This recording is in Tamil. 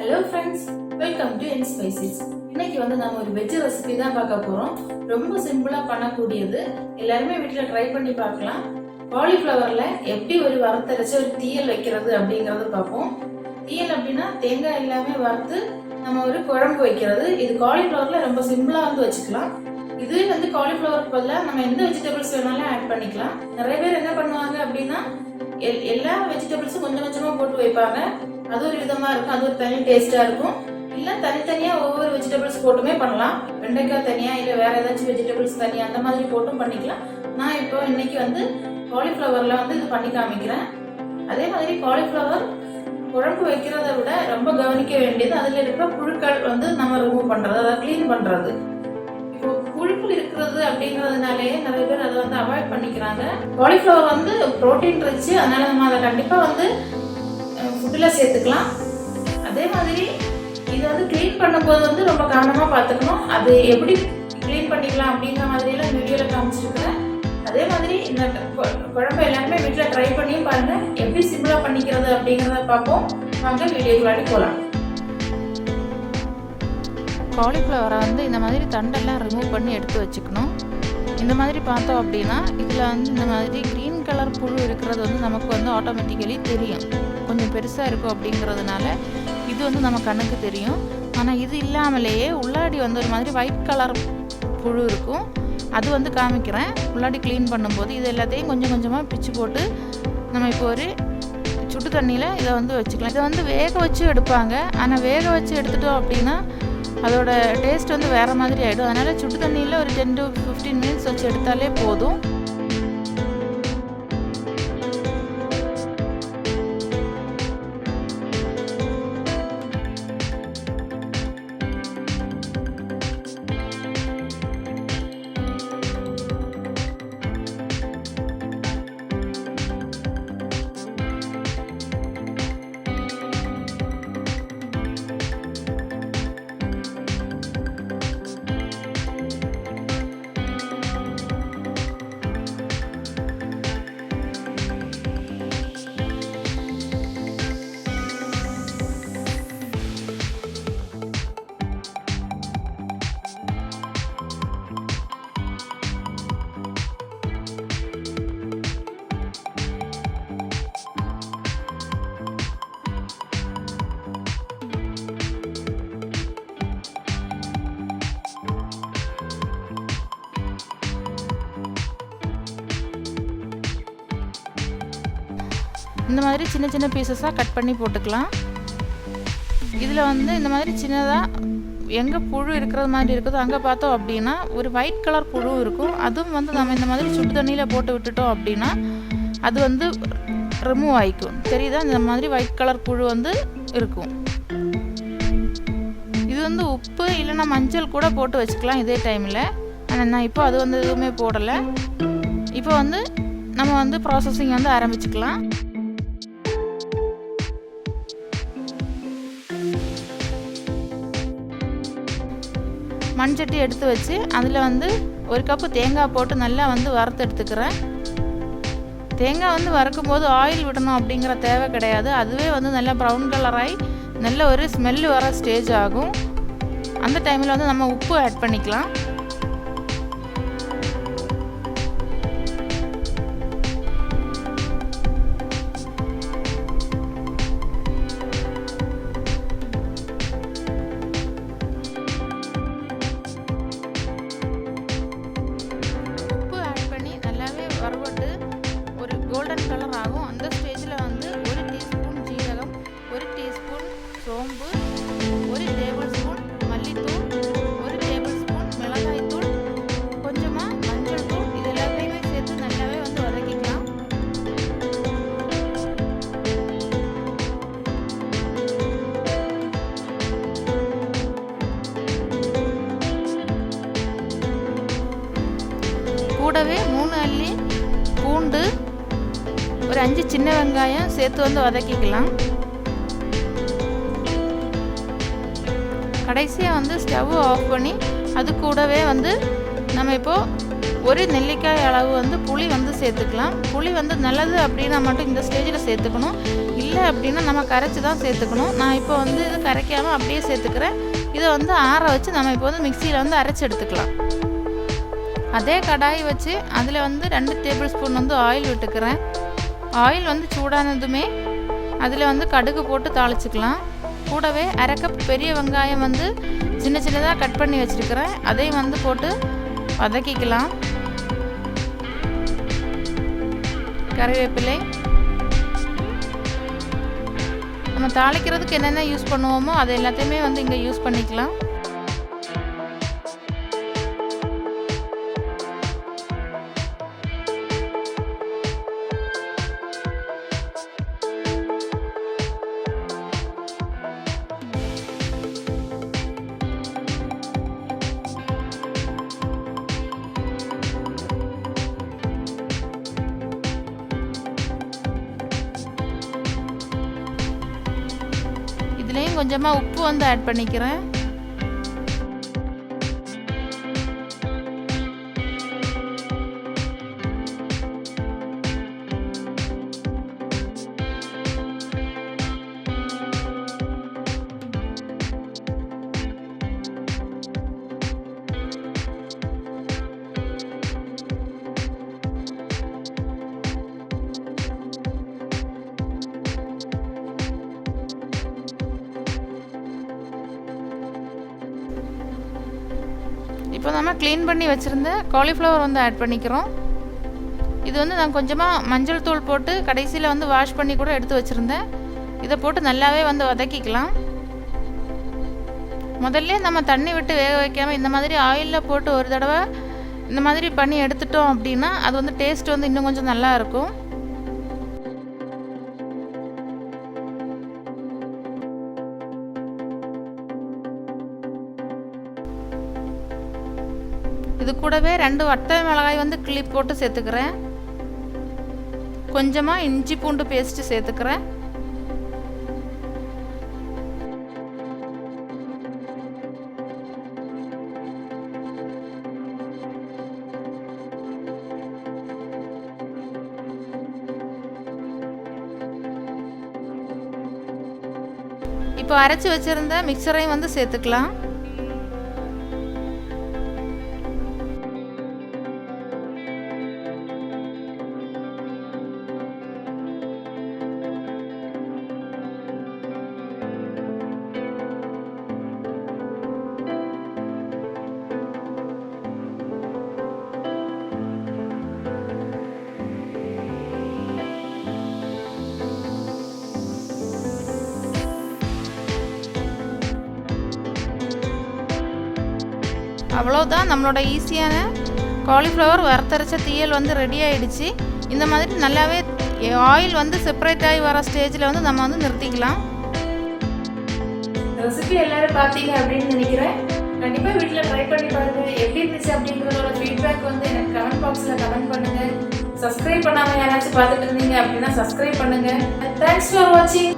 Hello friends, welcome to N Spices. இன்னைக்கு நாம ஒரு வெஜ் ரெசிபி தான் பார்க்க போறோம். ரொம்ப சிம்பிளா பண்ணக்கூடியது. எல்லாரும் வீட்ல ட்ரை பண்ணி பார்க்கலாம். காலிஃப்ளவர்ல எப்படி ஒரு வறுத்தரைச்ச ஒரு தீயல் வைக்கிறது அப்படிங்கறத பார்ப்போம். தீயல் அப்படினா தேங்காய் எல்லாமே வறுத்து நம்ம ஒரு குழம்பு வைக்கிறது. இது காலிஃப்ளவர்ல ரொம்ப சிம்பிளா வச்சுக்கலாம். இது காலிஃப்ளவருக்கு பதிலா நம்ம எந்த வெஜிடபிள்ஸ் வேணாலும் ஆட் பண்ணிக்கலாம். நிறைய பேர் என்ன பண்ணுவாங்க அப்படினா எல்லா வெஜிடபிள்ஸும் கொஞ்சம் கொஞ்சமா போட்டு வைப்பாங்க. அது ஒரு விதமா இருக்கும், அது ஒரு தனி டேஸ்டா இருக்கும். இல்ல தனித்தனியா ஒவ்வொரு வெஜிடபிள்ஸ் போட்டுமே பண்ணலாம். வெண்டைக்காய் தனியா இல்ல வேற ஏதாச்சும் வெஜிடபிள்ஸ் தனியா அந்த மாதிரி போட்டும் பண்ணிக்கலாம். நான் இப்போ இன்னைக்கு காலிஃப்ளவர்ல இது பண்ணி காமிக்கிறேன். அதே மாதிரி காலிஃப்ளவர் குழம்பு வைக்கிறத விட ரொம்ப கவனிக்க வேண்டியது அதுல இருக்கிற புழுக்கள் நம்ம ரிமூவ் பண்றது, அதை கிளீன் பண்றது. இப்போ புழுக்கள் இருக்கிறது அப்படிங்கறதுனாலே நிறைய பேர் அதை அவாய்ட் பண்ணிக்கிறாங்க. காலிஃப்ளவர் புரோட்டீன் ரிச், அதனால நம்ம அதை கண்டிப்பா ஃபுட்ல சேர்த்துக்கலாம். அதே மாதிரி இதை கிளீன் பண்ணும்போது ரொம்ப கவனமா பார்த்துக்கணும். அது எப்படி கிளீன் பண்ணிக்கலாம் அப்படிங்கிற மாதிரி எல்லாம் வீடியோல காமிச்சிருக்கிறேன். அதே மாதிரி இந்த குழம்பு எல்லாருமே வீட்டில் ட்ரை பண்ணி பாருங்க. எப்படி சிம்பிளா பண்ணிக்கிறது அப்படிங்கிறத பார்ப்போம். வாங்க வீடியோக்குள்ளாடி போகலாம். காலிஃப்ளவரை இந்த மாதிரி தண்டெல்லாம் ரிமூவ் பண்ணி எடுத்து வச்சுக்கணும். இந்த மாதிரி பார்த்தோம் அப்படின்னா இதில் இந்த மாதிரி க்ரீன் கலர் புழு இருக்கிறது நமக்கு ஆட்டோமேட்டிக்கலி தெரியும். கொஞ்சம் பெருசாக இருக்கும் அப்படிங்கிறதுனால இது நம்ம கண்ணுக்கு தெரியும். ஆனால் இது இல்லாமலேயே உள்ளாடி ஒரு மாதிரி ஒயிட் கலர் புழு இருக்கும். அது காமிக்கிறேன். உள்ளாடி க்ளீன் பண்ணும்போது இது எல்லாத்தையும் கொஞ்சம் கொஞ்சமாக பிச்சு போட்டு நம்ம இப்போ ஒரு சுடு தண்ணியில் இதை வச்சுக்கலாம். இதை வேக வச்சு எடுப்பாங்க. ஆனால் வேக வச்சு எடுத்துட்டோம் அப்படின்னா அதோட டேஸ்ட் வேறு மாதிரி ஆகிடும். அதனால் சுடு தண்ணியில் ஒரு 10 to 15 minutes வச்சு எடுத்தாலே போதும். இந்த மாதிரி சின்ன சின்ன பீசஸாக கட் பண்ணி போட்டுக்கலாம். இதில் இந்த மாதிரி சின்னதாக எங்கே புழு இருக்கிறது மாதிரி இருக்குதோ அங்கே பார்த்தோம் அப்படின்னா ஒரு ஒயிட் கலர் புழு இருக்கும். அதுவும் நம்ம இந்த மாதிரி சுடு தண்ணியில் போட்டு விட்டுட்டோம் அப்படின்னா அது ரிமூவ் ஆகிக்கும். தெரியுதா? இந்த மாதிரி ஒயிட் கலர் புழு இருக்கும். இது உப்பு இல்லைன்னா மஞ்சள் கூட போட்டு வச்சுக்கலாம் இதே டைமில். ஆனால் நான் இப்போ அது எதுவுமே போடலை. இப்போ நம்ம ப்ராசஸிங் ஆரம்பிச்சுக்கலாம். மண்சட்டி எடுத்து வச்சு அதில் ஒரு கப்பு தேங்காய் போட்டு நல்லா வறுத்து எடுத்துக்கிறேன். தேங்காய் வறுக்கும் போது ஆயில் விடணும் அப்படிங்கிற தேவை கிடையாது. அதுவே நல்லா ப்ரௌன் கலராகி நல்ல ஒரு ஸ்மெல்லு வர ஸ்டேஜ் ஆகும். அந்த டைமில் நம்ம உப்பு ஆட் பண்ணிக்கலாம். வறுவட்டு ஒரு கோல்டன் கலர் ஆகும். அந்த ஸ்டேஜில் 1 டீஸ்பூன் ஜீரகம், 1 டீஸ்பூன் சோம்பு, 1 டேபிள் ஸ்பூன் மல்லித்தூள், 1 டேபிள் ஸ்பூன் மிளகாய்த்தூள், கொஞ்சமாக மஞ்சள் தூள், இது எல்லாத்தையுமே சேர்த்து நல்லாவே வதக்கிக்கலாம். கூடவே 3 அள்ளி பூண்டு, ஒரு 5 சின்ன வெங்காயம் சேர்த்து வதக்கிக்கலாம். கடைசியாக ஸ்டவ் ஆஃப் பண்ணி அது கூடவே நம்ம இப்போது ஒரு நெல்லிக்காய் அளவு புளி சேர்த்துக்கலாம். புளி நல்லது அப்படின்னா மட்டும் இந்த ஸ்டேஜில் சேர்த்துக்கணும். இல்லை இல்லை அப்படின்னா நம்ம கரைச்சி தான் சேர்த்துக்கணும். நான் இப்போ வந்து இது கரைக்காமல் அப்படியே சேர்த்துக்கிறேன். இதை வந்து ஆற வச்சு நம்ம இப்போ வந்து மிக்சியில் வந்து அரைச்சி எடுத்துக்கலாம். அதே கடாய் வச்சு அதில் வந்து 2 டேபிள் ஸ்பூன் வந்து ஆயில் விட்டுக்கிறேன். ஆயில் வந்து சூடானதுமே அதில் வந்து கடுகு போட்டு தாளிச்சுக்கலாம். கூடவே 1/2 கப் பெரிய வெங்காயம் வந்து சின்ன சின்னதாக கட் பண்ணி வச்சுருக்கிறேன். அதையும் வந்து போட்டு வதக்கிக்கலாம். கறிவேப்பிலை, நம்ம தாளிக்கிறதுக்கு என்னென்ன யூஸ் பண்ணுவோமோ அது எல்லாத்தையுமே வந்து இங்கே யூஸ் பண்ணிக்கலாம். இதுலேயும் கொஞ்சமாக உப்பு வந்து ஆட் பண்ணிக்கிறேன். இப்போ நம்ம க்ளீன் பண்ணி வச்சுருந்த காலிஃப்ளவர் வந்து ஆட் பண்ணிக்கிறோம். இது வந்து நான் கொஞ்சமாக மஞ்சள் தூள் போட்டு கடைசியில் வந்து வாஷ் பண்ணி கூட எடுத்து வச்சுருந்தேன். இதை போட்டு நல்லாவே வந்து வதக்கிக்கலாம். முதல்ல நம்ம தண்ணி விட்டு வேக வைக்காமல் இந்த மாதிரி ஆயிலில் போட்டு ஒரு தடவை இந்த மாதிரி பண்ணி எடுத்துட்டோம் அப்படின்னா அது வந்து டேஸ்ட் வந்து இன்னும் கொஞ்சம் நல்லா இருக்கும். இது கூடவே 2 வட்டை மிளகாய் வந்து கிள்ளி போட்டு சேர்த்துக்கிறேன். கொஞ்சமாக இஞ்சி பூண்டு பேஸ்ட்டு சேர்த்துக்கிறேன். இப்போ அரைச்சி வச்சுருந்த மிக்சரையும் வந்து சேர்த்துக்கலாம். அவ்வளோதான், நம்மளோட ஈஸியான காலிஃப்ளவர் வறுத்தரைச்ச தீயல் வந்து ரெடி ஆகிடுச்சு. இந்த மாதிரி நல்லாவே ஆயில் வந்து செப்பரேட் ஆகி வர ஸ்டேஜில் வந்து நம்ம வந்து நிறுத்திக்கலாம். ரெசிபி எல்லாரும் பார்த்தீங்க அப்படின்னு நினைக்கிறேன். கண்டிப்பாக வீட்டில் ட்ரை பண்ணி பாருங்க. எப்படி இருந்துச்சு அப்படிங்கிறதோட ஃபீட்பேக் வந்து எனக்கு கமெண்ட் பாக்ஸில் கமெண்ட் பண்ணுங்க. சப்ஸ்கிரைப் பண்ணாமல் யாராச்சும் பார்த்துட்டு இருந்தீங்க அப்படின்னா சப்ஸ்கிரைப் பண்ணுங்க. தேங்க்ஸ் ஃபார் வாட்சிங்.